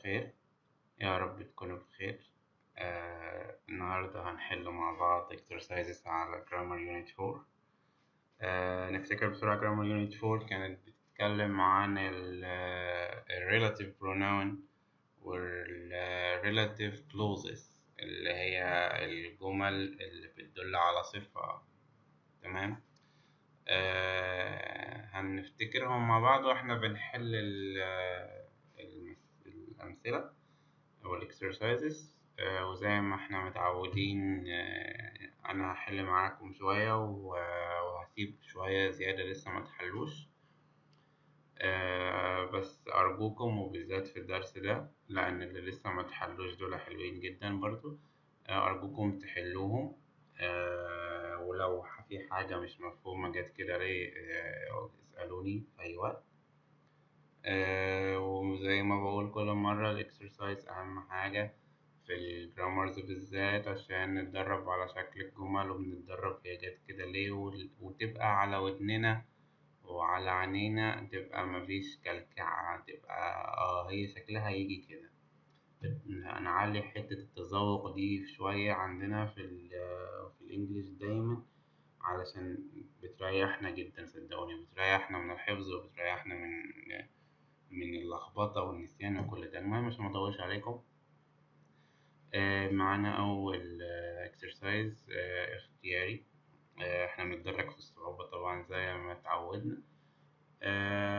الخير، يا رب تكونوا بخير. النهاردة هنحل مع بعض exercises على grammar unit 4. نفتكر بسرعة grammar unit 4 كانت بتتكلم عن relative pronoun relative clauses اللي هي الجمل اللي بتدل على صفة. تمام. هنفتكرهم مع بعض واحنا بنحل الأمثلة أو الإكسرسايزز. وزي ما احنا متعودين، أنا هحل معاكم شوية وهسيب شوية زيادة لسه ما تحلوش. بس أرجوكم وبالذات في الدرس ده، لأن اللي لسه ما تحلوش دول حلوين جدا برضو. أرجوكم تحلوهم. ولو في حاجة مش مفهومة جت كده ليه، اسألوني في أي وقت. وزي ما بقول كل مرة، الإكسرسايز أهم حاجة في الجرامرز بالذات، عشان نتدرب على شكل الجمل وبنتدرب هي جت كده ليه، وتبقى على ودننا وعلى عينينا، تبقى مفيش كلكعة، تبقى هي شكلها يجي كده. نعلي حتة التذوق دي شوية عندنا في الإنجليش دايما، علشان بتريحنا جدا، صدقوني بتريحنا من الحفظ وبتريحنا من اللخبطة والنسيان وكل ده. المهم عشان مطولش عليكم، معانا أول exercise اختياري. احنا بنتدرج في الصعوبة طبعا زي ما اتعودنا.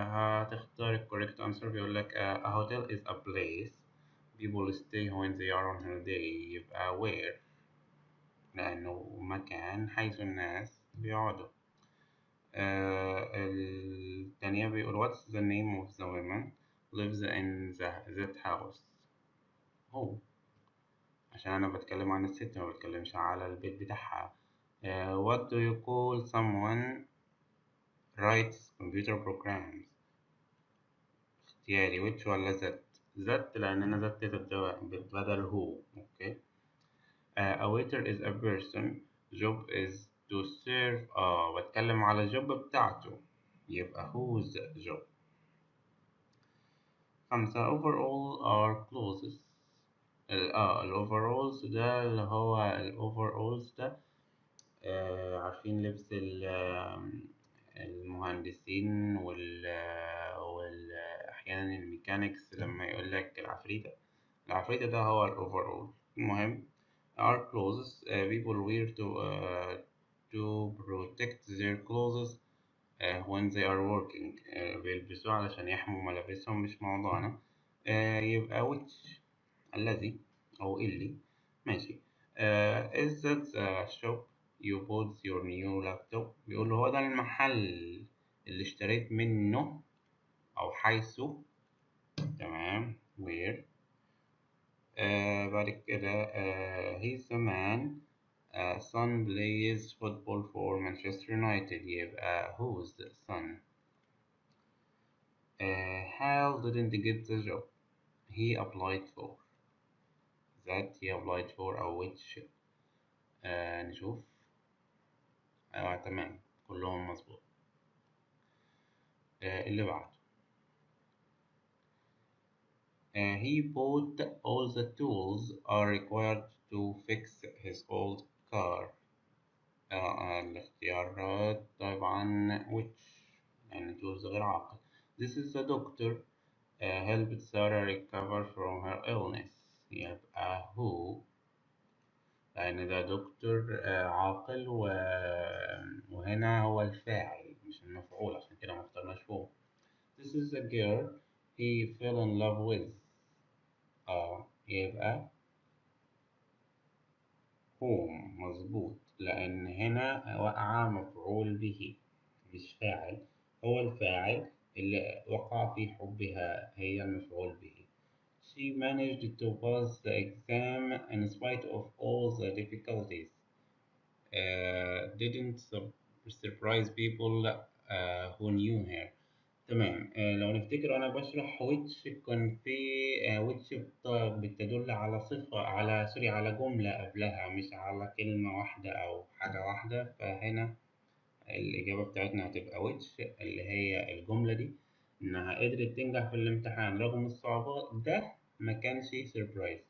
هتختار ال correct answer. بيقولك a hotel is a place people stay when they are on holiday. يبقى where، لأنه مكان حيث الناس بيقعدوا. التانية بيقول what's the name of the woman lives in that house. هو عشان أنا بتكلم عن الست، ما بتكلمش على البيت بتاعها. what do you call someone writes computer programs. اختياري which ولا that لأن أنا that بدل هو. أوكي. a waiter is a person job is to serve. بتكلم على job بتاعته، يبقى whose job. 5 overall are clothes. overalls ده اللي هو overalls ده، عارفين لبس المهندسين أحيانا الميكانيكس لما يقولك العفريتة ده هو overall. المهم are clothes people wear to protect their clothes when they are working. بيلبسوه علشان يحموا ملابسهم، مش موضوعنا. يبقى which الذي أو اللي. ماشي. is that the shop you bought your new laptop. بيقول هو ده المحل اللي اشتريت منه أو حيث. تمام. where. بعد كده he's the man son plays football for Manchester United. يبقى who's the son. Hal didn't get the job he applied for. that he applied for أو which. نشوف. تمام، كلهم مظبوط. اللي بعده he bought all the tools are required to fix his old car. الاختيارات طبعا which، يعني tools غير عاقل. This is the doctor helped Sarah recover from her illness. يبقى who، لأن ده دكتور عاقل وهنا هو الفاعل مش المفعول، عشان كده مختارناش هو. This is a girl he fell in love with. يبقى whom مظبوط، لأن هنا وقع مفعول به مش فاعل. هو الفاعل اللي وقع في حبها، هي المفعول به. She managed to pass the exam in spite of all the difficulties. Didn't surprise people who knew her. تمام. لو نفتكر أنا بشرح which كان في which بتدل على صفة، على جملة قبلها، مش على كلمة واحدة أو حاجة واحدة. فهنا الإجابة بتاعتنا هتبقى which اللي هي الجملة دي، إنها قدرت تنجح في الامتحان رغم الصعوبات. ده ما كانش surprise.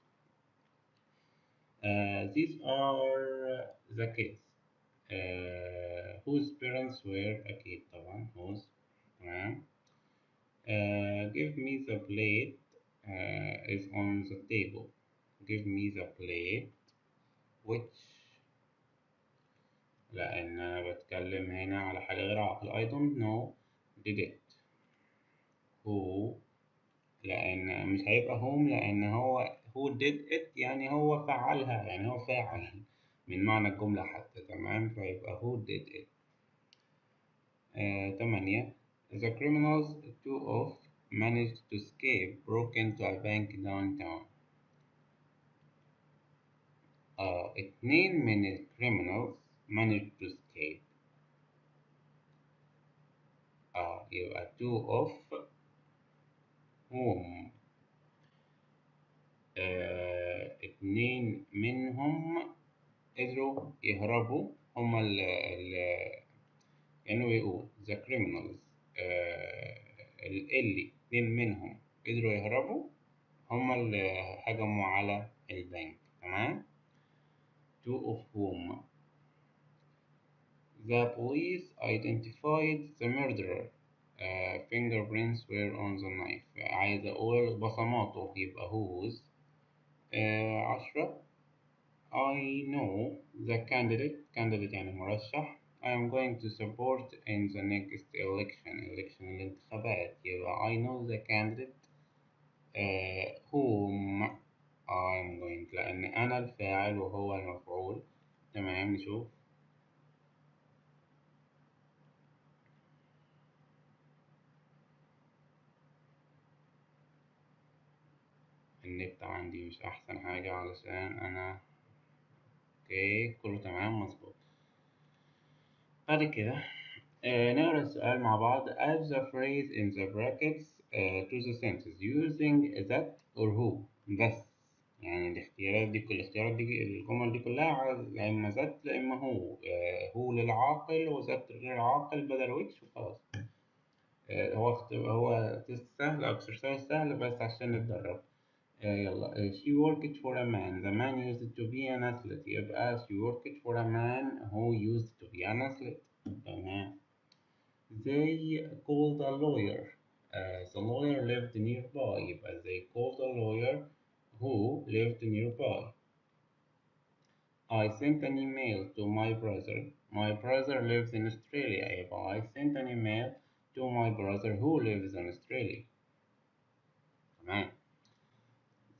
These are the kids whose parents were أكيد طبعا whose. تمام. Give me the plate is on the table. Give me the plate which. لأن أنا بتكلم هنا على حاجة غير عاقل. I don't know did it. Who. لأن مش هيبقى whom لأن هو who did it يعني هو فعلها يعني هو فاعل من معنى الجملة حتى. تمام. فيبقى who did it. 8. The criminals, two of, managed to escape, broke into a bank downtown. 2 من الcriminals managed to escape. يبقى two of whom. 2 منهم قدروا يهربوا. هما كانوا يقول the criminals اللي 2 منهم قدروا يهربوا هما اللي هجموا على البنك. تمام. two of whom. The police identified the murderer. Fingerprints were on the knife. عايز أقول بصماته يبقى whose. 10. I know the candidate يعني مرشح. I am going to support in the next election الانتخابات. يبقى I know the candidate whom I am going لأن أنا الفاعل وهو المفعول. تمام. نشوف. النت عندي مش أحسن حاجة علشان أنا اوكي كله تمام مظبوط. بعد كده نقرا السؤال مع بعض. add the phrase in the brackets to the sentence using that or who. بس يعني كل الاختيارات دي الجمل دي كلها لا إما ذات لا إما هو. هو للعاقل وذات غير عاقل بدل which وخلاص. هو تست سهل أو exercise سهل بس عشان نتدرب. يلا. she worked for a man. The man used to be an athlete. يبقى she worked for a man who used to be an athlete. تمام. They called a lawyer. The lawyer lived nearby. يبقى they called a lawyer who lived nearby. I sent an email to my brother. My brother lives in Australia. يبقى I sent an email to my brother who lives in Australia. تمام.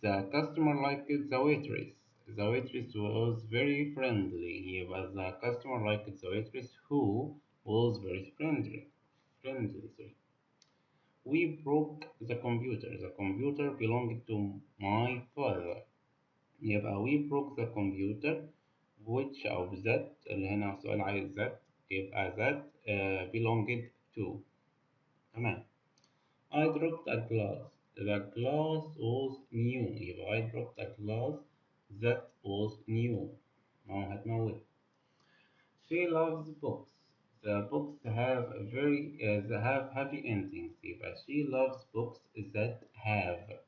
The customer liked the waitress. The waitress was very friendly. يبقى the customer liked the waitress who was very friendly. Sorry. We broke the computer. The computer belonged to my father. يبقى we broke the computer which أو that اللي هنا السؤال عايز that يبقى that belonged to. تمام. I dropped a glass. The glass was new. يبقى I dropped a glass that was new. ما هو هتموت. She loves books. The books have have happy endings. يبقى she loves books that have.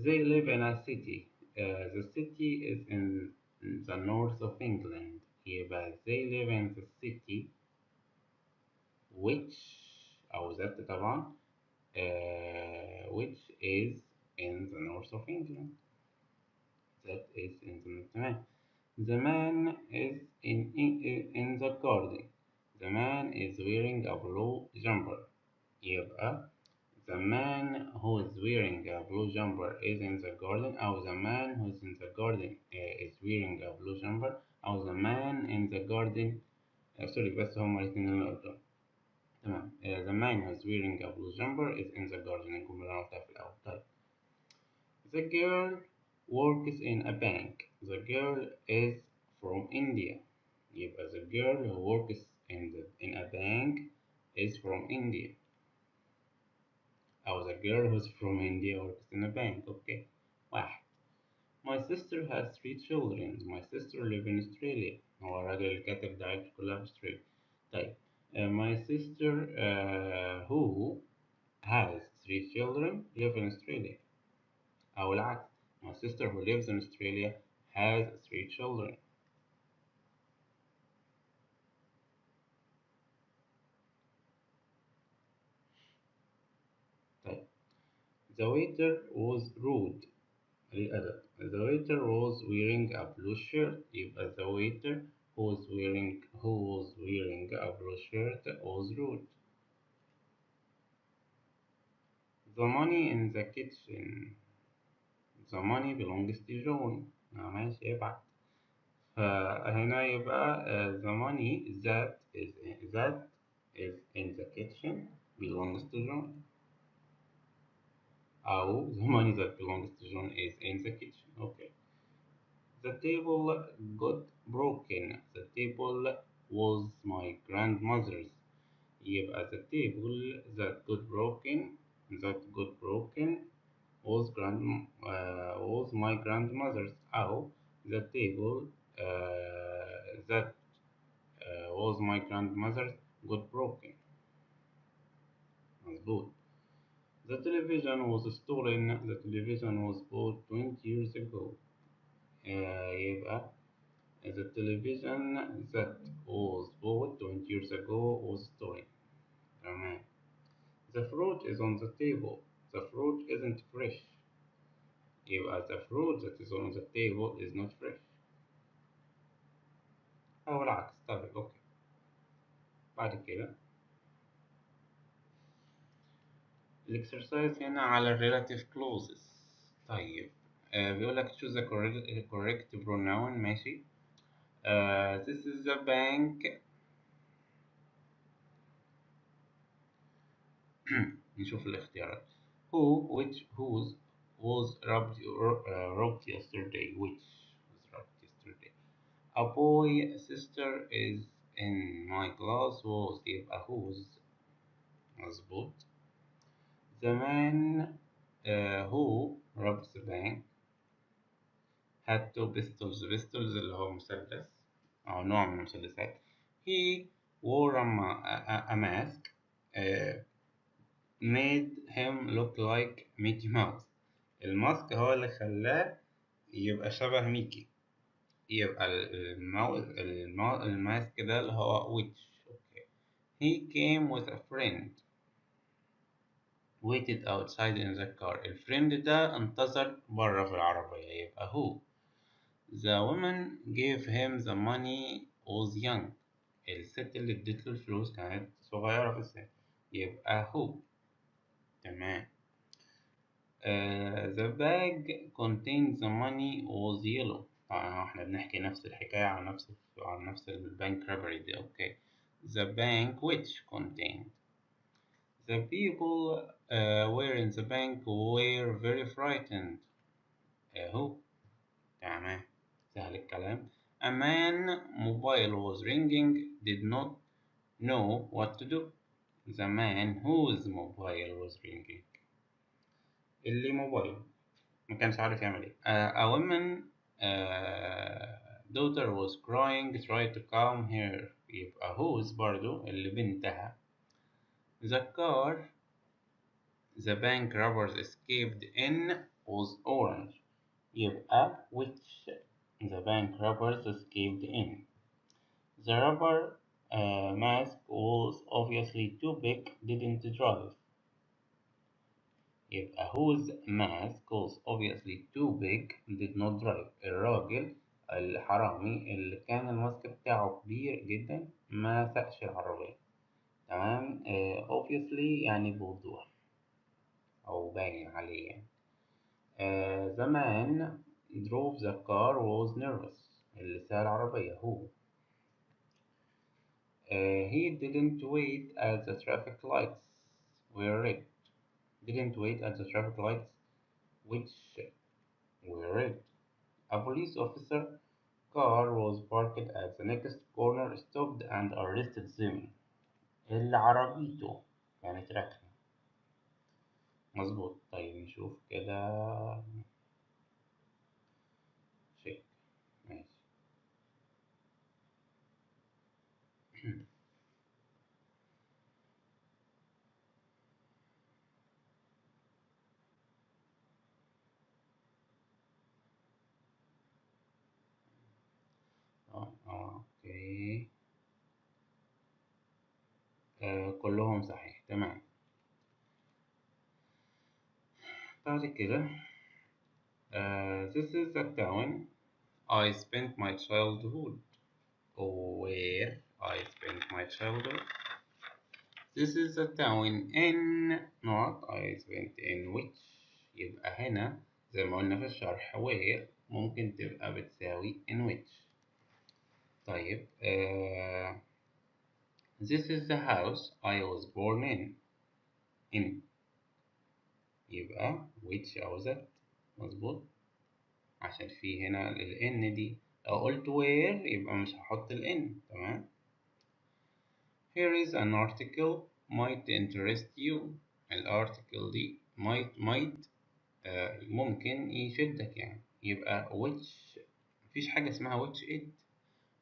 They live in a city. The city is in the north of England. يبقى they live in the city which أو that طبعا which is in the north of England. That is in the north. The man is in the garden. The man is wearing a blue jumper. يبقى the man who is wearing a blue jumper is in the garden أو the man who is in the garden is wearing a blue jumper أو the man in the garden sorry بس هما الاتنين اللي قلتهم. تمام. The man who is wearing a blue jumper is in the garden. الجملة اللي أنا قلتها في الأول. طيب. The girl works in a bank. The girl is from India. يبقى the girl who works in a bank is from India. أو the girl who's from India works in a bank. Okay. 1. My sister has 3 children. My sister lives in Australia. هو الراجل اللي كاتب ده عيلته كلها في أستراليا. طيب. My sister who has three children live in Australia. أو العكس. My sister who lives in Australia has three children. طيب. The waiter was rude. الأدب. The waiter was wearing a blue shirt. يبقى the waiter who was wearing a blue shirt was rude. The money in the kitchen. The money belongs to John. ماشي ابعت. فهنا يبقى the money that is in the kitchen belongs to John. أو the money that belongs to John is in the kitchen. Okay. The table got broken. The table was my grandmother's. يبقى the table that got broken was my grandmother's. أو the table that was my grandmother's got broken. مظبوط. The television was stolen. The television was bought 20 years ago. يبقى the television that was bought 20 years ago was stolen. تمام. The fruit is on the table. The fruit isn't fresh. يبقى the fruit that is on the table is not fresh. أو العكس. طيب أوكي. بعد كده الإكسرسايز هنا على relative clauses. طيب بيقول لك choose the correct pronoun. ماشي. This is the bank. نشوف الاختيارات. Who, which, whose was robbed yesterday. Which was robbed yesterday. A boy, sister is in my class was. يبقى whose. مظبوط. The man who robbed the bank had two pistols. Pistols اللي هو مسدس أو نوع من المسدسات. He wore a mask made him look like Mickey Mouse. الماسك هو اللي خلاه يبقى شبه ميكي. يبقى الماسك ده اللي هو which. Okay. He came with a friend. Waited outside in the car. الفريند ده انتظر برا في العربية. يبقى who. The woman gave him the money was young. الست اللي اديت له الفلوس كانت صغيرة في السن. يبقى who. تمام. The bag contained the money was yellow. طبعا احنا بنحكي نفس الحكاية عن نفس البنك robbery دي. اوكي. The bank which contained. The people were in the bank were very frightened. who. تمام. سهل الكلام. A man mobile was ringing did not know what to do. The man whose mobile was ringing. اللي موبايل ما كانش عارف يعمل ايه. A woman daughter was crying tried to calm her. يبقى whose برضو اللي بنتها. The car the bank robbers escaped in was orange. يبقى which the bank robbers escaped in. The robber mask was obviously too big didn't drive. يبقى whose mask was obviously too big did not drive. الراجل الحرامي اللي كان الماسك بتاعه كبير جدا ما سقش العربية. تمام. obviously يعني بوضوح أو باين عليه يعني. The man drove the car was nervous. اللي ساق العربية who. He didn't wait at the traffic lights were red. Didn't wait at the traffic lights which were red. A police officer car was parked at the next corner stopped and arrested them. اللي عربيته كانت راكنة. مظبوط. طيب نشوف كده. شيك. ماشي. اوكي. كلهم صحيح، تمام. بعد كده this is the town I spent my childhood. Where I spent my childhood. This is the town in not I spent in which. يبقى هنا زي ما قلنا في الشرح where ممكن تبقى بتساوي in which. طيب this is the house I was born in. يبقى which أو that. مظبوط، عشان في هنا ال N دي. لو قلت where يبقى مش هحط ال N. تمام. Here is an article might interest you. الارتكل دي might ممكن يشدك يعني. يبقى which مفيش حاجة اسمها which it،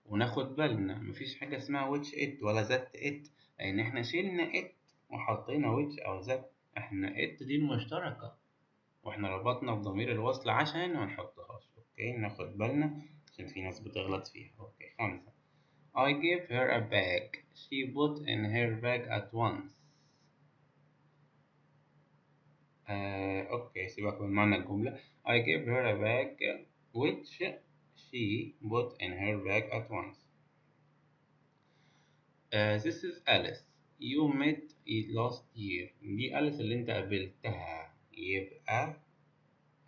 وناخد بالنا مفيش حاجة اسمها which it ولا that it، لأن احنا شلنا it وحطينا which أو that. احنا it دي المشتركة واحنا ربطنا بضمير الوصل عشان ما نحطهاش. اوكي، ناخد بالنا عشان في ناس بتغلط فيها. اوكي، 5. I gave her a bag. She put in her bag at once. اوكي، سيبك من معنى الجملة. I gave her a bag which she put in her bag at once. This is Alice. You met last year. دي أليس اللي انت قابلتها. يبقى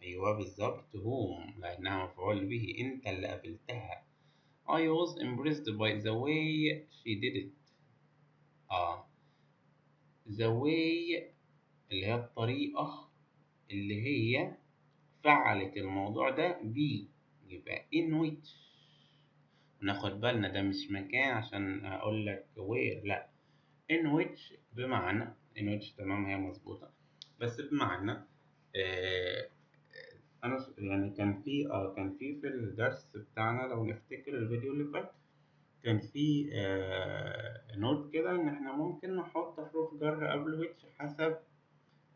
أيوه بالظبط whom، لأنها مفعول به، انت اللي قابلتها. I was impressed by the way she did it. the way اللي هي الطريقة اللي هي فعلت الموضوع ده بيه. يبقى in which. ناخد بالنا ده مش مكان عشان أقول لك where، لأ. in which بمعنى in which، تمام، هي مظبوطة، بس بمعنى أنا يعني كان في الدرس بتاعنا لو نفتكر الفيديو اللي فات كان في نوت كده إن إحنا ممكن نحط حروف جر قبل which حسب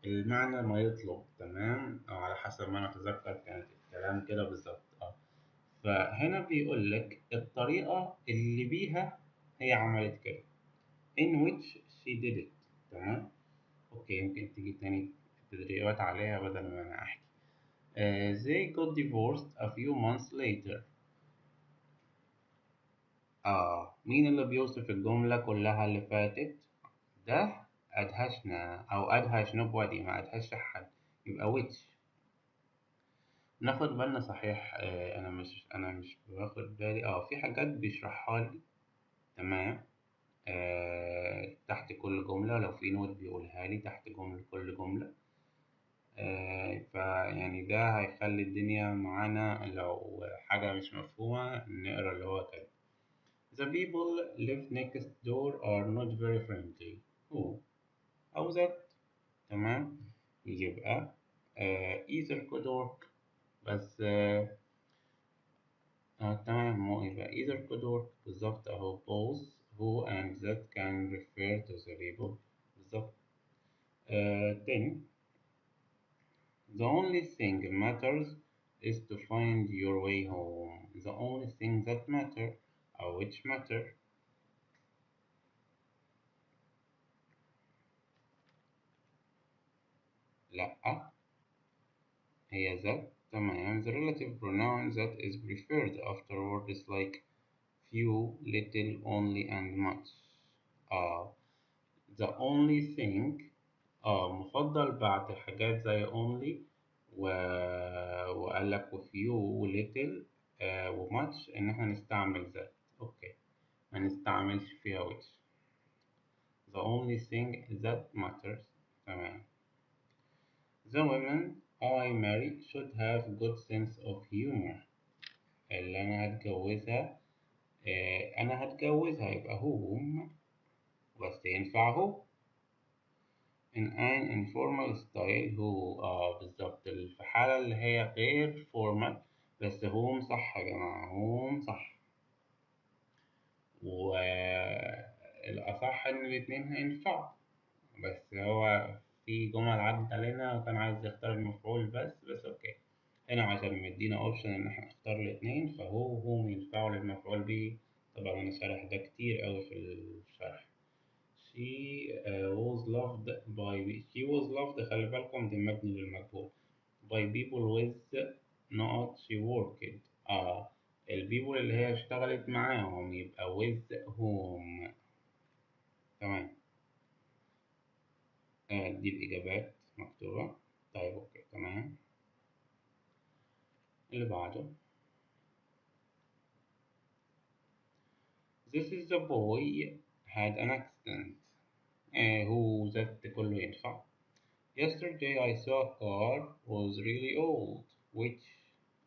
المعنى ما يطلب. تمام، أو على حسب ما أنا أتذكر كانت الكلام كده بالظبط. فهنا بيقول لك الطريقة اللي بيها هي عملت كده in which she did it. تمام. أوكي، يمكن تيجي تاني تدريبات عليها بدل ما أنا أحكي. They got divorced a few months later. مين اللي بيوصف الجملة كلها اللي فاتت؟ ده أدهشنا أو أدهش nobody، ما أدهش حد، يبقى which. ناخد بالنا صحيح. أنا مش باخد بالي في حاجات بيشرحها لي. تمام. تحت كل جملة لو في نوت بيقولها لي تحت كل جملة. فيعني ده هيخلي الدنيا معانا لو حاجة مش مفهومة نقرا اللي هو كده. The people live next door are not very friendly. Who أو that. تمام. يبقى either could work، بس تمام، مو يبقى either could work بالظبط أهو. both who and that can refer to the people بالظبط. 10. The only thing matters is to find your way home. The only thing that matter أو which matter. لأ، هي that. تمام. The relative pronoun that is preferred after words like few, little, only and much. The only thing مفضل بعد حاجات زي only وقال لك few و little و much إن احنا نستعمل that. أوكي، ما نستعملش فيها which. The only thing that matters. تمام. The women I marry should have good sense of humor. اللي أنا هتجوزها يبقى whom، بس ينفع هو. in an informal style who بالظبط في الحالة اللي هي غير formal، بس whom صح يا جماعة، whom صح. والأصح إن الاتنين هينفعوا، بس هو في جمل عدت علينا وكان عايز يختار المفعول بس أوكي. هنا عشان مدينا أوبشن إن إحنا نختار الاتنين فهو هم ينفعوا للمفعول به طبعا أنا شارح ده كتير أوي في الشرح. she was loved، خلي بالكم دي مبني للمجهول، by people with not she worked. البيبول اللي هي اشتغلت معاهم يبقى with whom. تمام. دي الإجابات مكتوبة. طيب أوكي تمام. اللي بعده this is the boy had an accident. هو that كله ينفع. Yesterday I saw a car was really old which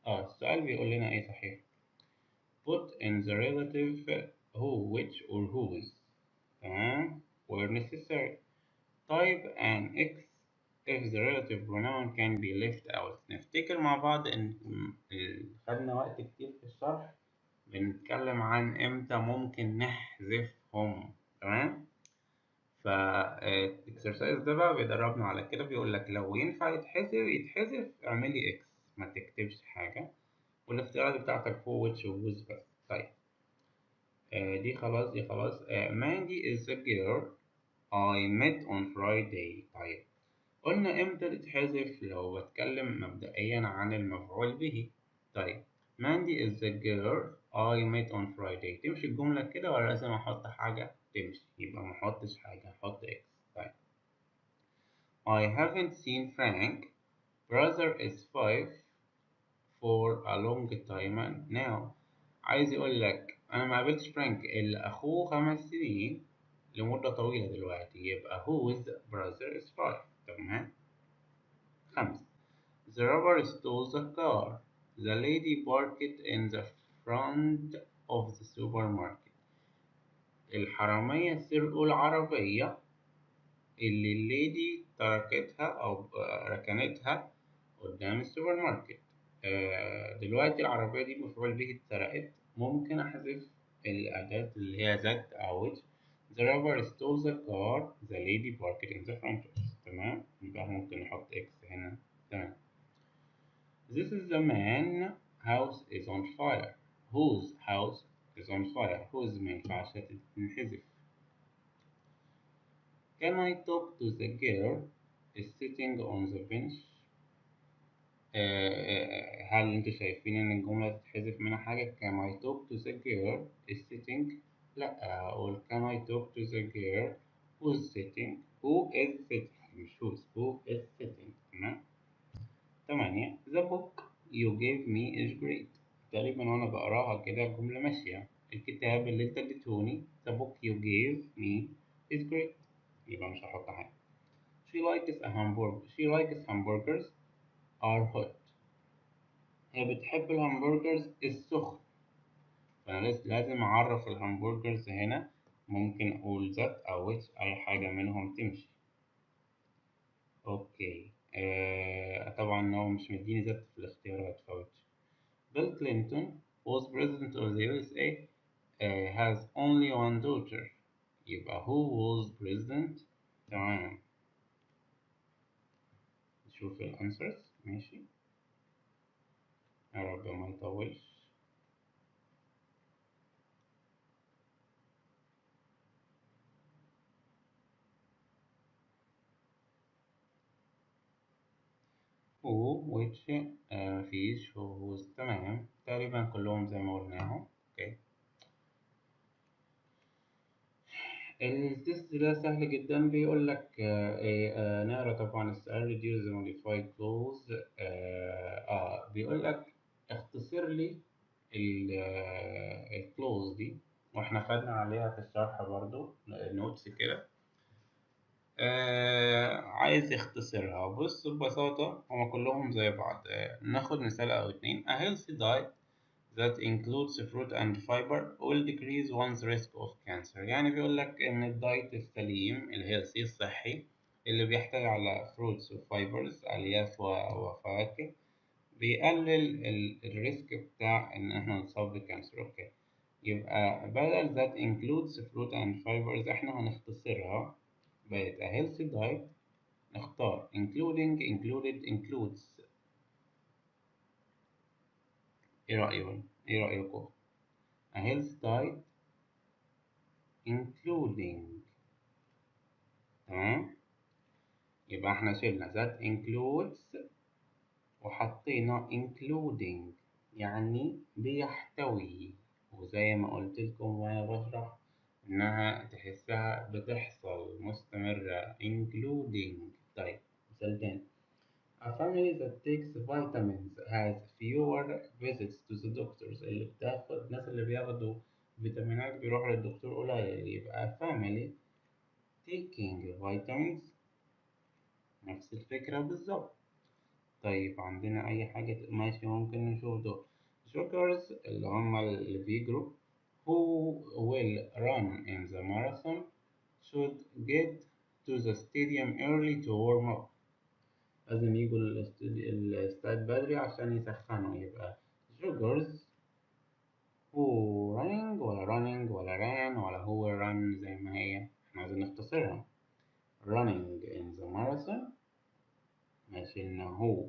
السؤال بيقول لنا ايه صحيح. Put in the relative who which or whose. تمام where necessary. Type an X if the relative pronoun can be left out. نفتكر مع بعض إن خدنا وقت كتير في الشرح بنتكلم عن إمتى ممكن نحذفهم. تمام. فالإكسرسايز ده بقى بيدربنا على كده، بيقول لك لو ينفع يتحذف اعملي إكس، ما تكتبش حاجة، والاختيارات بتاعتك هو which وwhose بس. طيب دي خلاص. ماندي is a girl I met on Friday. طيب قلنا امتى تتحذف؟ لو بتكلم مبدئيا عن المفعول به. طيب ماندي is a girl I met on Friday، تمشي الجملة كده ولا لازم احط حاجة؟ تمشي، يبقى ما احطش حاجة، احط X. طيب I haven't seen Frank brother is 5 for a long time now. عايز يقول لك انا ما قابلتش فرانك اللي اخوه 5 سنين لمدة طويلة دلوقتي، يبقى whose brother is 5. تمام. 5. The robber stole the car. The lady parked in the front of the supermarket. الحرامية سرقوا العربية اللي الليدي تركتها أو ركنتها قدام السوبر ماركت. دلوقتي العربية دي مفعول به اتسرقت، ممكن أحذف الأداة اللي هي that أو which. The robber stole the car. The lady parked in the front. تمام. يبقى ممكن نحط X هنا. تمام. This is the man house is on fire. Whose house is on fire. Whose مينفعش تنحذف. Can I talk to the girl is sitting on the bench. هل انتوا شايفين ان الجملة تتحذف منها حاجة؟ Can I talk to the girl is sitting؟ لا، أقول Can I talk to the girl who's sitting؟ Who is sitting مش who is sitting. تمام. 8. The book you gave me is great. تقريبا وانا بقراها كده الجملة ماشية. الكتاب اللي انت اديتهوني The book you gave me is great، يبقى مش هحط حاجة. She likes hamburgers are hot. هي بتحب الهمبرجرز السخن، فأنا لازم أعرف الهمبرجرز هنا. ممكن أقول that أو which، أي حاجة منهم تمشي. أوكي. طبعا هو مش مديني that في الاختيارات فوتش. Bill Clinton was president of the USA has only one daughter. يبقى who was president. تمام. نشوف الأنسرز. ماشي، يا رب ما يطولش. who which مفيش whose. تمام، تقريبا كلهم زي ما قلناهم. اوكي. التست ده سهل جدا، بيقول لك نقرا طبعا السؤال reduce the modified clause. بيقول لك اختصر لي الكلوز دي، واحنا خدنا عليها في الشرح برضو نوتس كده. عايز يختصرها. بص ببساطة هما كلهم زي بعض. ناخد مثال أو اتنين. A healthy diet that includes fruit and fiber will decrease one's risk of cancer. يعني بيقول لك إن الدايت السليم الهيلثي الصحي اللي بيحتوي على fruits وفايبرز ألياف وفواكه بيقلل الريسك بتاع إن إحنا نصاب بكانسر. أوكي، يبقى بدل that includes fruit and fibers إحنا هنختصرها بقت a healthy diet. نختار including included includes. إيه رأيكم؟ A healthy diet including. تمام، يبقى احنا شلنا that includes وحطينا including، يعني بيحتوي. وزي ما قلت لكم وانا بشرح انها تحسها بتحصل مستمرة including. طيب مثال تاني. A family that takes vitamins has fewer visits to the doctors. اللي بتاخد، الناس اللي بياخدوا فيتامينات بيروحوا للدكتور قليل، يبقى family taking vitamins نفس الفكرة بالظبط. طيب عندنا أي حاجة ماشي ممكن نشوف دول. joggers اللي هم اللي بيجروا who will run in the marathon should get to the stadium early to warm up. لازم يجوا الاستاد بدري عشان يسخنوا. يبقى joggers who running ولا running ولا ran ولا who will run زي ما هي، احنا عايزين نختصرها. running in the marathon ماشي إن هو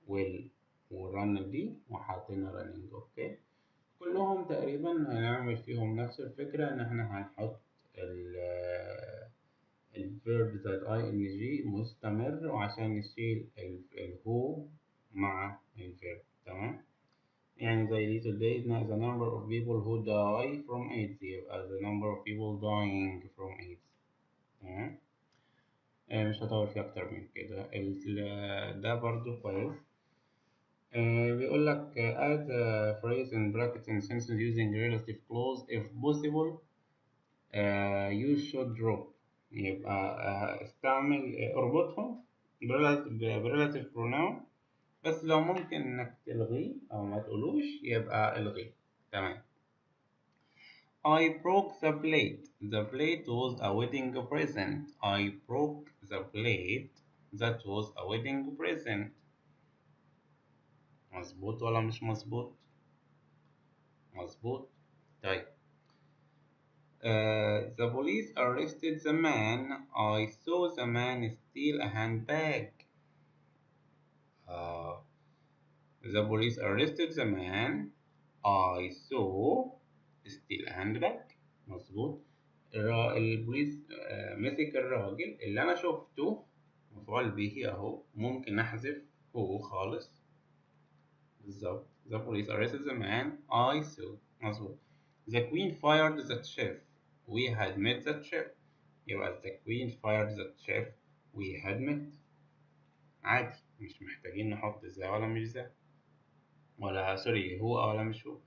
will ورن دي وحاطين running. اوكي، كلهم تقريبا هنعمل فيهم نفس الفكرة، ان احنا هنحط الفيرب زائد ing مستمر، وعشان نشيل الهو مع الفيرب. تمام، يعني زي دي today the number of people who die from AIDS يبقى the number of people dying from AIDS. تمام، مش هطول فيه أكتر من كده. ده برضو كويس. بيقول لك add a phrase in brackets and sentences using relative clause if possible. you should drop. يبقى استعمل اربطهم بريلاتيف pronoun، بس لو ممكن انك تلغيه او ما تقولوش يبقى الغيه. تمام. I broke the plate. The plate was a wedding present. I broke the plate. That was a wedding present. مظبوط ولا مش مظبوط؟ مظبوط. طيب. The police arrested the man. I saw the man steal a handbag. Uh, the police arrested the man. I saw steal a handbag. مظبوط. البوليس مسك الراجل اللي أنا شفته، مفعول به أهو، ممكن أحذف هو خالص. بالظبط. The police arrested the man I saw. مظبوط. The queen fired the chef. We had met the chef. يبقى the queen fired the chef. We had met. عادي، مش محتاجين نحط ذا ولا مش ذا، ولا سوري هو ولا مش هو.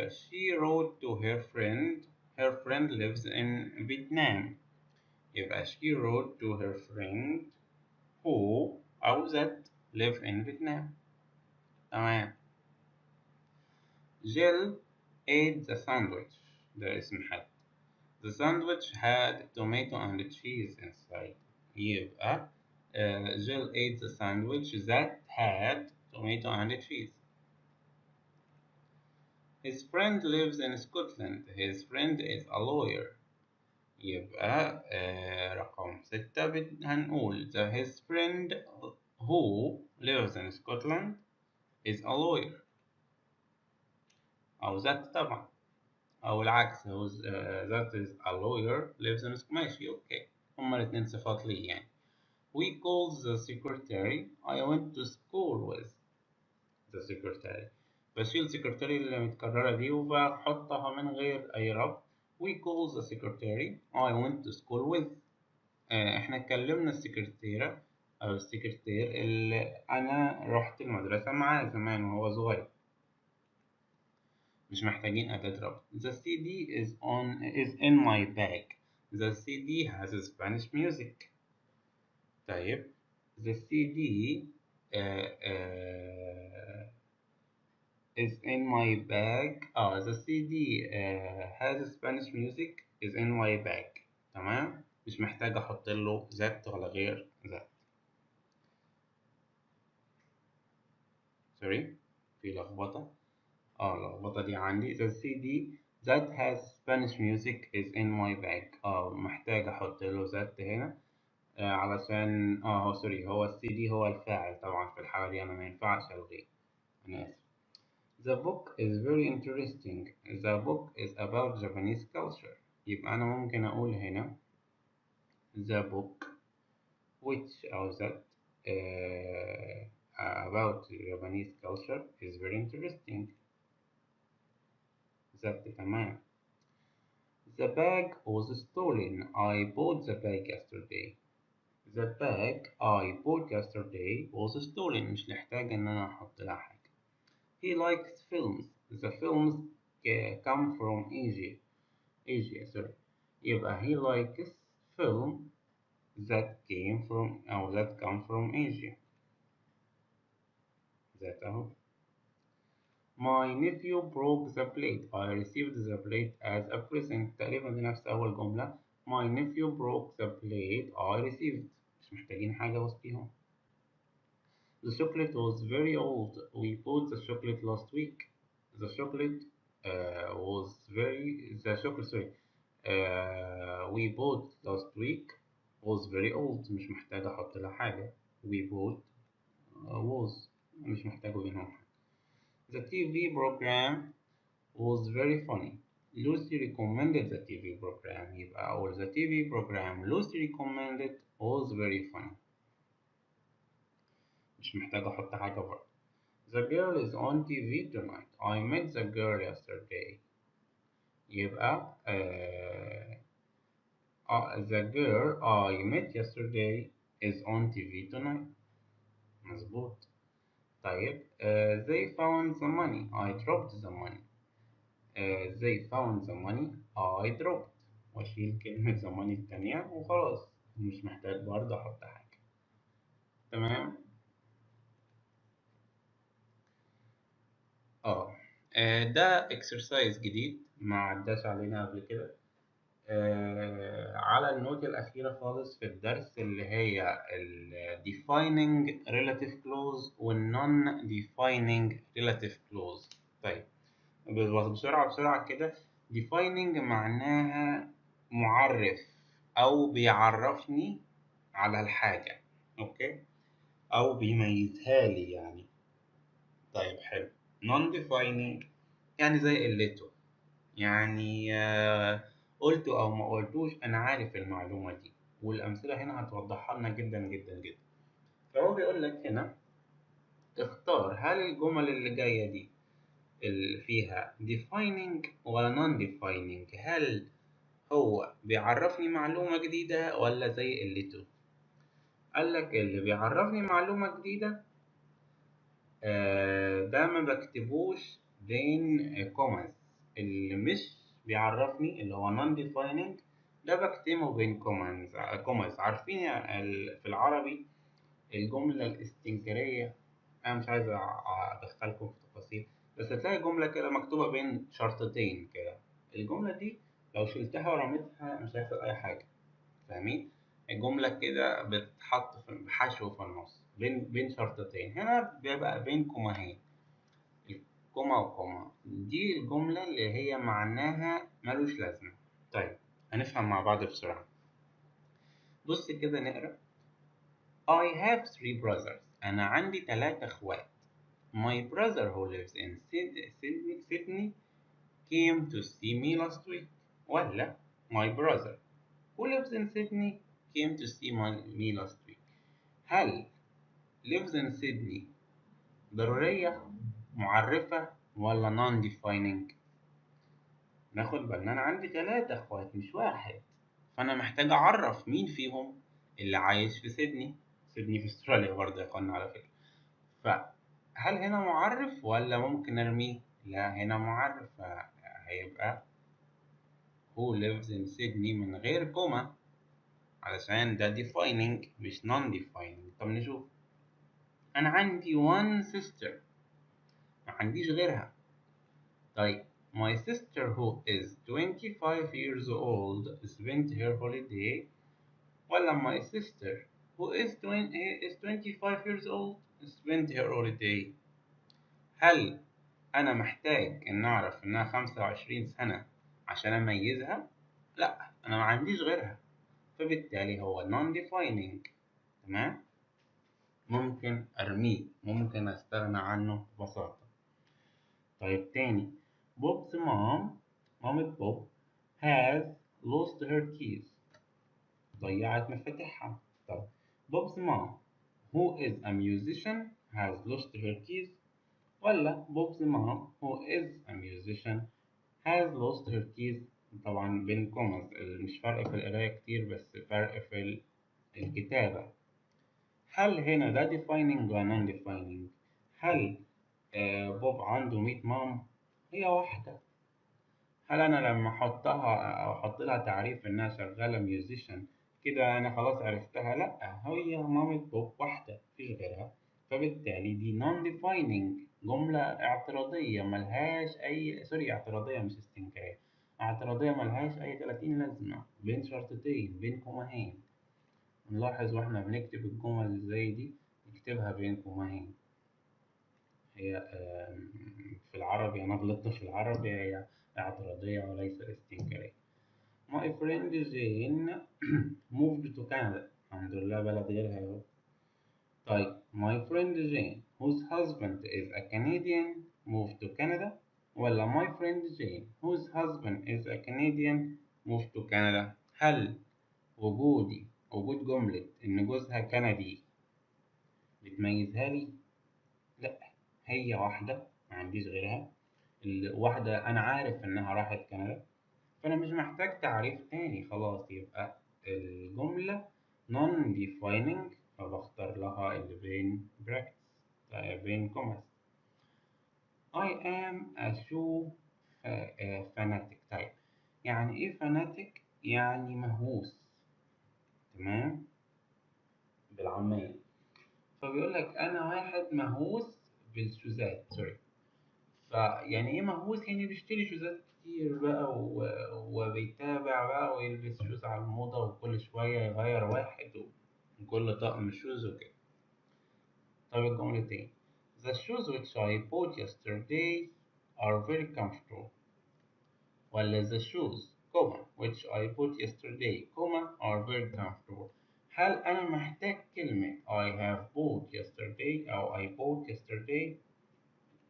She wrote to her friend. Her friend lives in Vietnam. يبقى she wrote to her friend who أو that live in Vietnam. تمام. Jill ate the sandwich. ده اسم حد. The sandwich had tomato and cheese inside. يبقى Jill ate the sandwich that had tomato and cheese. His friend lives in Scotland. His friend is a lawyer. يبقى رقم 6 هنقول his friend who lives in Scotland is a lawyer. أو that طبعا، أو العكس هو that is a lawyer lives in Scotland. ماشي أوكي، هما الاتنين صفات لي يعني. We called the secretary. I went to school with the secretary. بشيل secretary اللي متكررة دي وبحطها من غير أي ربط. We called the secretary. I went to school with. احنا اتكلمنا السكرتيرة أو السكرتير اللي أنا رحت المدرسة معاه زمان وهو صغير. مش محتاجين أداة ربط. The CD is in my bag. The CD has Spanish music. طيب the CD is in my bag. the CD has Spanish music is in my bag. تمام، مش محتاج أحط له ذات ولا غير ذات. سوري، في لخبطة. اللخبطة دي عندي. the CD that has Spanish music is in my bag. محتاج أحط له ذات هنا علشان هو سوري، هو السي دي هو الفاعل طبعا في الحالة دي، أنا ما ينفعش ألغيه، أنا آسف. The book is very interesting. The book is about Japanese culture. يبقى أنا ممكن أقول هنا the book which أو that about Japanese culture is very interesting. that تمام. The bag was stolen. I bought the bag yesterday. The bag I bought yesterday was stolen. مش محتاج إن أنا أحط لها حاجة. He likes films. The films come from Asia. Sorry. يبقى he likes film that came from أو that come from Asia. that أهو. My nephew broke the plate. I received the plate as a present. تقريبا دي نفس أول جملة. My nephew broke the plate. I received. مش محتاجين حاجة وسطيهم. The chocolate was very old. We bought the chocolate last week. The chocolate we bought last week was very old. مش محتاج أحط لها حاجة. We bought was مش محتاج بينهم حاجة. The TV program was very funny. Lucy recommended the TV program. يبقى أول the TV program Lucy recommended was very funny. مش محتاج أحط حاجة برضه. The girl is on TV tonight. I met the girl yesterday. يبقى the girl I met yesterday is on TV tonight. مظبوط. طيب they found the money. I dropped the money. They found the money. I dropped. وأشيل كلمة the money التانية وخلاص. مش محتاج برضه أحط حاجة. تمام. ده exercise جديد ما عداش علينا قبل كده. على النوت الأخيرة خالص في الدرس اللي هي ال defining relative clause وال non defining relative clause. طيب بسرعة كده. defining معناها معرف أو بيعرفني على الحاجة. أوكي، أو بيميزها لي يعني. طيب حلو. non defining يعني زي قلته، يعني قلته أو ما قلتوش أنا عارف المعلومة دي، والأمثلة هنا هتوضحها لنا جدا جدا جدا. فهو بيقول لك هنا اختار هل الجمل اللي جاية دي اللي فيها defining ولا non defining، هل هو بيعرفني معلومة جديدة ولا زي قلته؟ قال لك اللي بيعرفني معلومة جديدة ده ما بكتبوش بين كوماز. اللي مش بيعرفني اللي هو non defining ده بكتبه بين كوماز. عارفين في العربي الجملة الاستنكارية، أنا مش عايز أدخلكم في تفاصيل، بس هتلاقي جملة كده مكتوبة بين شرطتين كده. الجملة دي لو شلتها ورميتها مش هيحصل أي حاجة. فاهمين؟ الجملة كده بتتحط في بحشو في النص بين شرطتين. هنا بيبقى بين كوماهين، الكوما وكوما. دي الجملة اللي هي معناها ملوش لازمة. طيب هنفهم مع بعض بسرعة. بص كده نقرأ. I have 3 brothers. أنا عندي 3 أخوات. My brother who lives in Sydney came to see me last week. ولا my brother who lives in Sydney came to see me last week. هل lives in Sydney ضرورية معرفة ولا non defining؟ ناخد بالنا أنا عندي 3 أخوات مش واحد، فأنا محتاج أعرف مين فيهم اللي عايش في سيدني. سيدني في استراليا برضه يا أخوانا على فكرة. فهل هنا معرف ولا ممكن أرميه؟ لا هنا معرف، هيبقى who lives in Sydney من غير كوما علشان ده defining مش non defining. طب نشوف. أنا عندي one sister، ما عنديش غيرها. طيب my sister who is 25 years old spent her holiday. ولا my sister who is 25 years old spent her holiday. هل أنا محتاج إن أعرف إنها 25 سنة عشان أميزها؟ لأ، أنا ما عنديش غيرها، فبالتالي هو non defining. تمام؟ ممكن أرميه، ممكن أستغنى عنه ببساطة. طيب تاني، Bob's mom مامة بوب has lost her keys ضيعت مفاتيحها. طب Bob's mom who is a musician has lost her keys ولا Bob's mom who is a musician has lost her keys. طبعا بين كومز، مش فرق في القراية كتير بس فرق في الكتابة. هل هنا ده defining ولا non defining؟ هل بوب عنده 100 مام؟ هي واحدة. هل أنا لما أحطها أو أحط لها تعريف إنها شغالة ميوزيشن كده أنا خلاص عرفتها؟ لأ، هي مامة بوب واحدة مفيش غيرها، فبالتالي دي non defining، جملة اعتراضية ملهاش أي اعتراضية مش استنكارية، اعتراضية ملهاش أي 30 لازمة بين شرطتين بين كومهين. نلاحظ واحنا بنكتب الجمل اللي زي دي نكتبها بين كومهين. هي في العربي أنا غلطت في العربي، هي اعتراضية وليس استنكارية. My friend Jane moved to Canada. الحمد لله بلد غيرها اهو. طيب my friend Jane whose husband is a Canadian moved to Canada ولا my friend Jane whose husband is a Canadian moved to Canada؟ هل وجود جملة إن جوزها كندي بتميزها لي؟ لأ، هي واحدة ما عنديش غيرها، الواحدة أنا عارف إنها راحت كندا، فأنا مش محتاج تعريف تاني، خلاص يبقى الجملة non defining، فبختار لها اللي بين brackets بين كوماس. I am a shoe fanatic. طيب يعني إيه fanatic؟ يعني مهووس، تمام، بالعامية. فبيقول لك أنا واحد مهووس بالشوزات، سوري. فيعني ايه مهووس؟ يعني بيشتري شوزات كتير بقى وبيتابع بقى ويلبس شوز على الموضة وكل شوية يغير واحد وكل طقم شوز وكده. طب الجملتين The shoes which I bought yesterday are very comfortable ولا The shoes, which I bought yesterday, are very comfortable. هل أنا محتاج كلمة I have bought yesterday أو I bought yesterday؟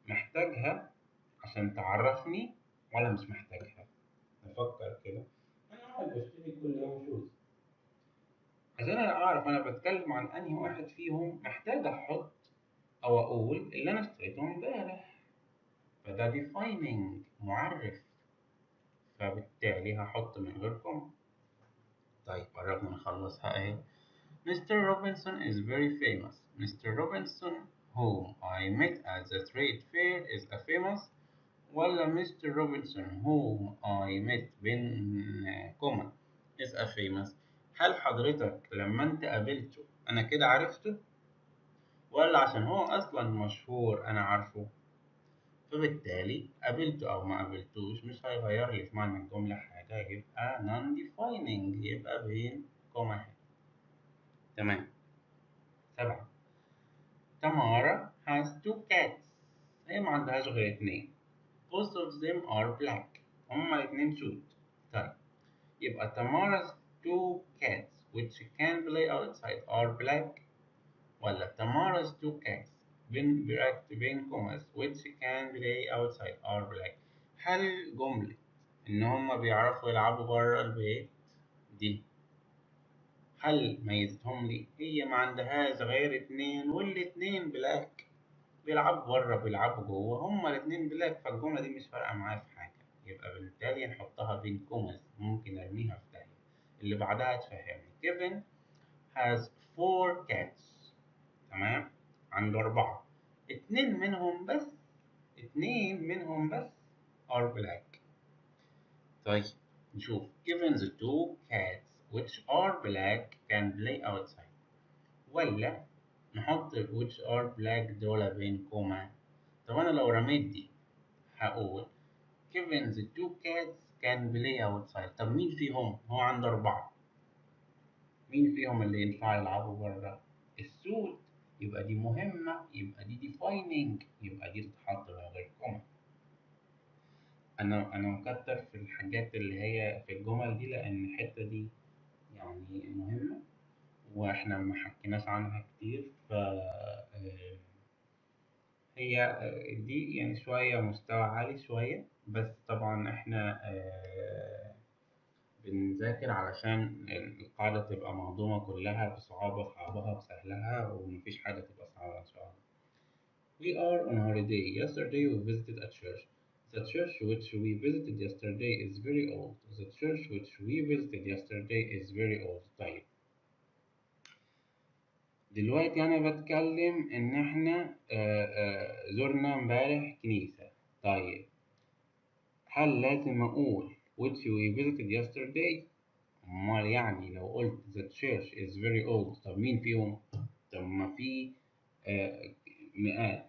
محتاجها عشان تعرفني ولا مش محتاجها؟ نفكر كده. أنا واحد بشتري كل يوم شوز، عشان أنا أعرف أنا بتكلم عن أنهي واحد فيهم محتاج أحط أو أقول اللي أنا اشتريته امبارح، فده defining معرف، فبالتالي هحط من غيركم. طيب قربنا نخلصها أهي. Mr. Robinson is very famous. Mr. Robinson whom I met at the trade fair is a famous ولا Mr. Robinson whom I met بين كوما is a famous؟ هل حضرتك لما انت قابلته انا كده عرفته ولا عشان هو اصلا مشهور انا عارفه؟ فبالتالي قابلته او ما قابلتوش مش هيغير لي في معنى الجملة حاجة، يبقى non defining، يبقى بين كوما. تمام. 7. تمارا has two cats. هي ما عندهاش غير اتنين. Both of them are black. هما الاتنين سود. طيب يبقى Tamara's two cats which can play outside are black ولا Tamara's two cats بين كوماس which can play outside are black؟ هل جملة إن هما بيعرفوا يلعبوا برا البيت دي هل ميزتهم لي؟ هي ما عندهاش غير اتنين والاتنين بلاك، بيلعبوا بره بيلعبوا جوه، هما الاتنين بلاك، فالجملة دي مش فارقة معايا في حاجة، يبقى بالتالي نحطها بين كومز، ممكن ارميها في داهية. اللي بعدها تفهمني. Kevin has 4 cats. تمام، عنده 4، اتنين منهم بس are black. طيب نشوف given the 2 cats which are black can play outside ولا نحط which are black دول بين كوما. طب أنا لو رميت دي هقول given the 2 cats can play outside. طب مين فيهم؟ هو عنده 4، مين فيهم اللي ينفع يلعبوا برا؟ السود، يبقى دي مهمة، يبقى دي defining، يبقى دي تتحط من غير كوما. أنا مكتر في الحاجات اللي هي في الجمل دي لأن الحتة دي يعني مهمة وإحنا ما حكيناش عنها كتير، ف هي دي يعني شوية مستوى عالي شوية، بس طبعا احنا بنذاكر علشان القاعدة تبقى مهضومة كلها بصعوبها بسهلها، ومفيش حاجة تبقى صعبة إن شاء الله. We are on holiday. Yesterday we visited a church. The church which we visited yesterday is very old. The church which we visited yesterday is very old. طيب دلوقتي أنا بتكلم إن إحنا زرنا امبارح كنيسة. طيب هل لازم أقول which we visited yesterday؟ أمال يعني لو قلت the church is very old، طب مين فيهم؟ طب ما في مئات،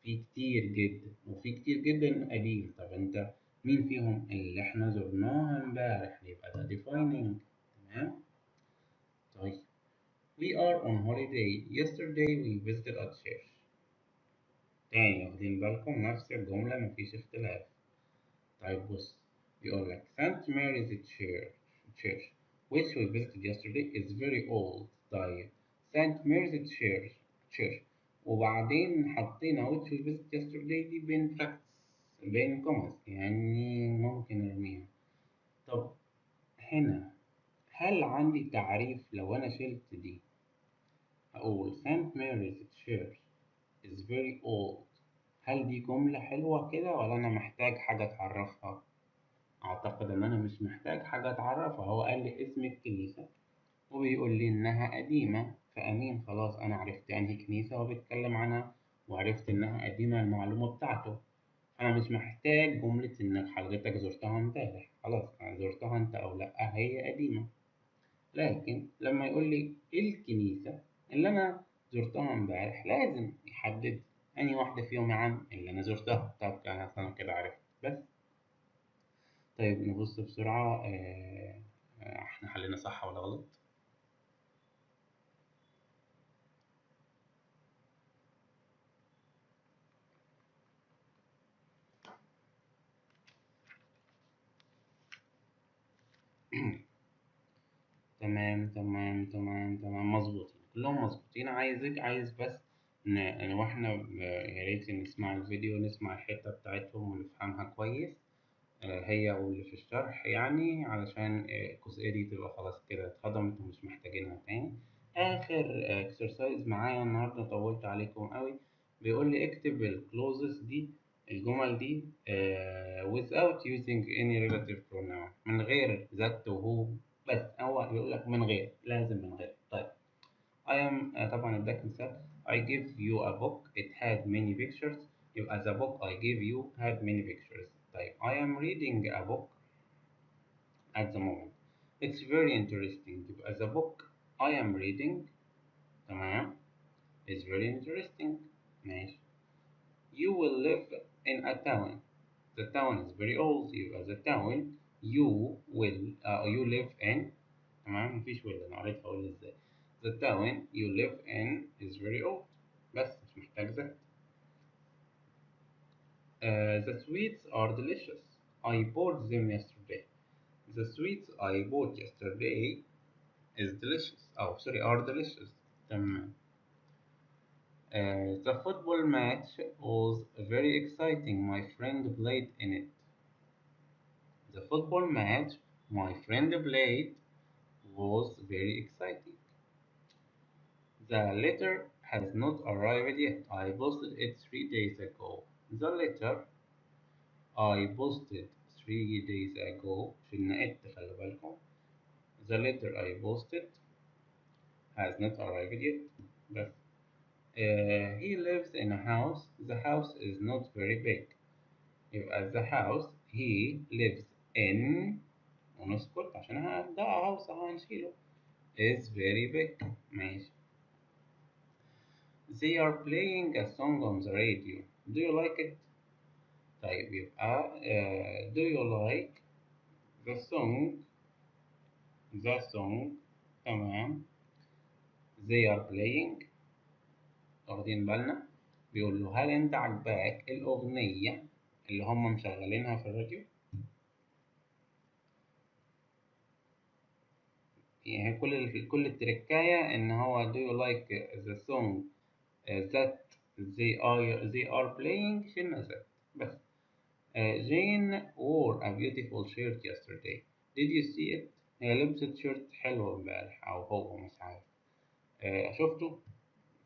في كتير جدا وفي كتير جدا قديم. طب أنت مين فيهم اللي إحنا زرناها امبارح؟ يبقى ده defining. تمام؟ طيب we are on holiday. Yesterday we visited a church. تاني واخدين بالكم نفس الجملة مفيش اختلاف. طيب بص بيقول لك Saint Mary's Church which we visited yesterday is very old. طيب Saint Mary's Church وبعدين حطينا which we visited yesterday دي بين brackets بين كوماس، يعني ممكن نرميها. طب هنا هل عندي تعريف؟ لو أنا شلت دي أقول Saint Mary's Church is very old، هل دي جملة حلوة كده ولا أنا محتاج حاجة تعرفها؟ أعتقد إن أنا مش محتاج حاجة أتعرفها. هو قال لي اسم الكنيسة وبيقول لي إنها قديمة، فأمين خلاص أنا عرفت أنهي كنيسة هو بيتكلم عنها، وعرفت إنها قديمة المعلومة بتاعته. أنا مش محتاج جملة إنك حضرتك زرتها امبارح، خلاص أنا زرتها أنت أو لأ هي قديمة. لكن لما يقول لي إيه الكنيسة اللي أنا زرتها امبارح لازم يحدد أنهي واحدة فيهم يا عم اللي أنا زرتها. طب أنا كده عرفت بس. طيب نبص بسرعة احنا حلينا صح ولا غلط؟ تمام مظبوطين كلهم مظبوطين. عايز بس واحنا يا ريت نسمع الفيديو نسمع الحتة بتاعتهم ونفهمها كويس، هي واللي في الشرح يعني، علشان الجزئية دي تبقى خلاص كده اتهضمت ومش محتاجينها تاني. آخر اكسرسايز معايا النهاردة طولت عليكم قوي. بيقول لي اكتب الكلوزز دي، الجمل دي without using any relative pronoun، من غير ذات وهو، بس هو بيقول لك من غير، لازم من غير. طيب I am طبعا اداك مثال I give you a book it had many pictures، يبقى the book I gave you had many pictures. طيب I am reading a book at the moment it's very interesting، يبقى the book I am reading تمام is very interesting. ماشي. You will live in a town the town is very old، يبقى the town you live in تمام مفيش will، أنا قريت هقول ازاي. The town you live in is very old، بس مش محتاج that. The sweets are delicious I bought them yesterday. The sweets I bought yesterday is delicious. Oh sorry are delicious. تمام. The football match was very exciting my friend played in it. The football match my friend played was very exciting. The letter has not arrived yet. I posted it 3 days ago. The letter I posted 3 days ago. شلنا it خلي بالكم. The letter I posted has not arrived yet. بس he lives in a house. The house is not very big. يبقى the house he lives in ونسكت عشان ده house هنشيله is very big. ماشي. They are playing a song on the radio. Do you like it? طيب يبقى do you like the song تمام. They are playing واخدين بالنا، بيقول له هل انت عجباك الأغنية اللي هم مشغلينها في الراديو؟ يعني كل التركاية إن هو do you like the song that they are playing شلنا ذات بس. Jane wore a beautiful shirt yesterday. Did you see it؟ هي لبست شيرت حلو امبارح أو هو مش عارف. شفته؟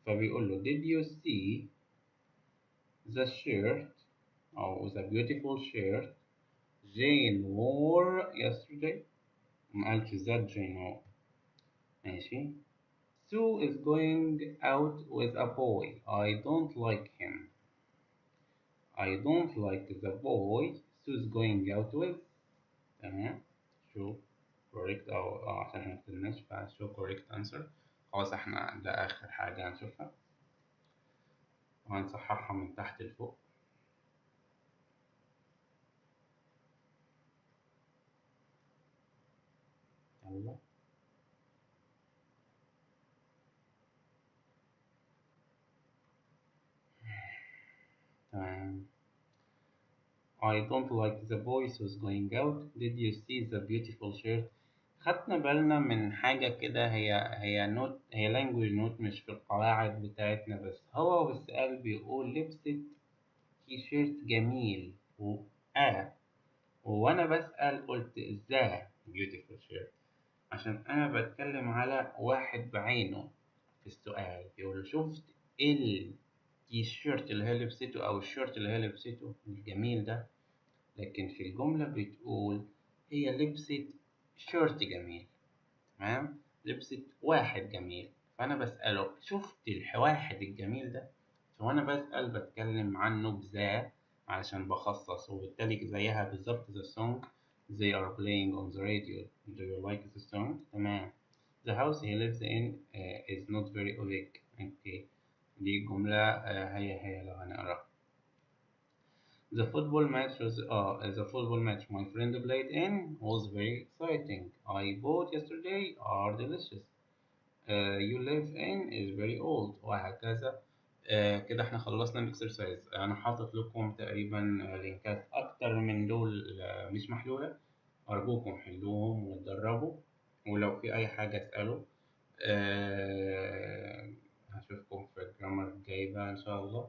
فبيقول له did you see the shirt أو the beautiful shirt Jane wore yesterday؟ مقالش that Jane wore. ماشي. Sue is going out with a boy. I don't like him. I don't like the boy Sue's going out with. تمام. شو correct أو عشان احنا مكتبناش فشو correct answer. خلاص احنا ده آخر حاجة هنشوفها وهنصححها من تحت لفوق. يلا. تمام. I don't like the boy who's going out. Did you see the beautiful shirt؟ خدنا بالنا من حاجة كده، هي نوت، هي language نوت مش في القواعد بتاعتنا، بس هو والسؤال بيقول لبست تي شيرت جميل وأنا بسأل قلت ذا beautiful shirt عشان أنا بتكلم على واحد بعينه. في السؤال بيقول شفت التي شيرت اللي هي لبسته أو الشيرت اللي هي لبسته الجميل ده، لكن في الجملة بتقول هي لبست شيرت جميل. تمام. لبست واحد جميل، فأنا بسأله شفت الواحد الجميل ده، فأنا بتكلم عنه بذا علشان بخصص، وبالتالي زيها بالظبط the song they are playing on the radio. Do you like the song؟ تمام. The house he lives in is not very big. okay. دي جملة هي لو هنقراها. The football match my friend played in was very exciting. I bought yesterday are delicious. You live in is very old وهكذا. كده احنا خلصنا الاكسرسايز. انا حاطط لكم تقريبا لينكات اكتر من دول مش محلولة، ارجوكم حلوهم وتدربوا، ولو في اي حاجة اسألوا. هشوفكم في الجرامر الجاي بقى ان شاء الله.